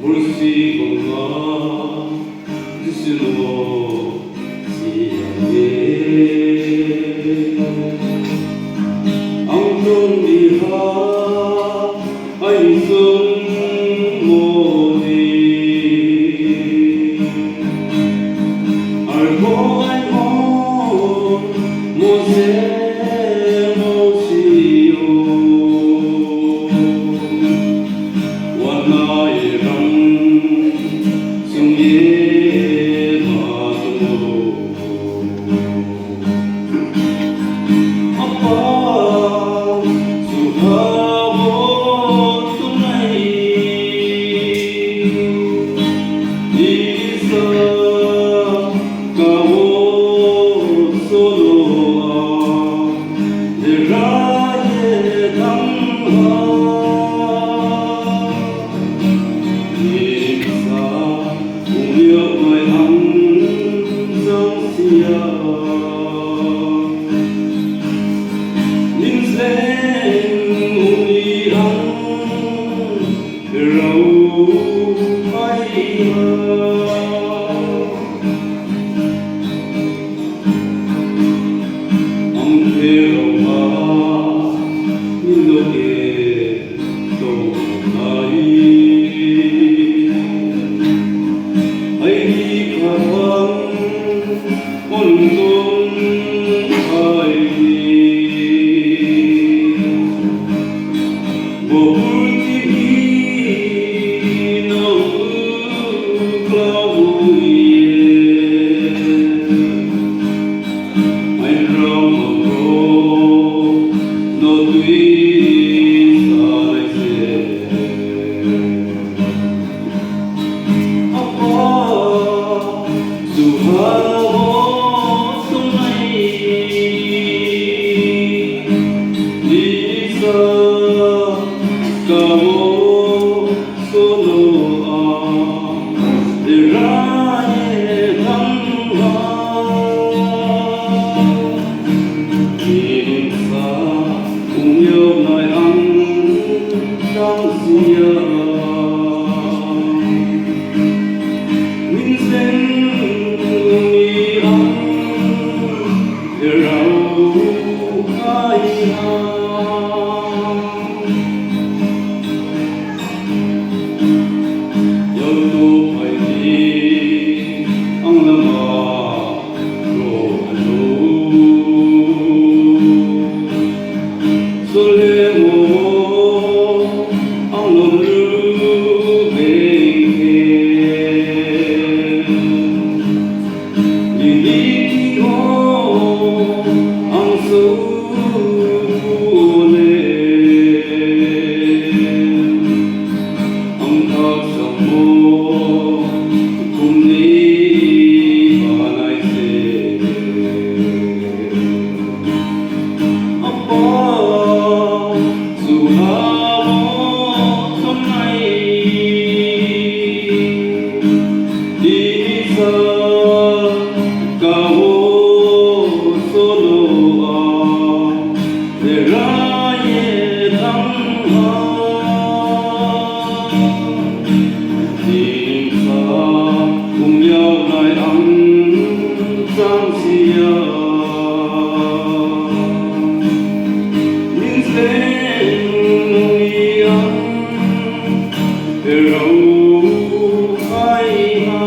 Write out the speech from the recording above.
Morsigonga Dusno Siyaye Angton Diha Aisun Modi Argo Aimon Mose Mosio Wanairam Sungye Madu Apa Suhabo Tunai Isa Kawo Soloa Deraye Dhamma Isa Umyo Mai Am Zong Sia Ninh Sen Umi Am Rau Mai Am Rau Ma Indoke To Ai Ai Kawan Ondon Ai Bohulti No Klauye Ein Ramagro No Dui Saise Apa Suhabo Sunai Isa Kawo Soloa Deraye Dhamma Insa Umyo Nai Am Dang Sia Ninh Sen Umi Am Rau Ai Ha Yo tu phải đi ông lâm mà rồi lu Sole mo ông lâm lu về Đi đi ho ông su lê Ông thọ sông mô cùng đi và lại xe Apa Suhabo Tunai Isa Kawo Soloa Deraye Dhamma Insa Umyo Nai Am Zang Sia Ninh Sen Umi Am Rau Ai Ha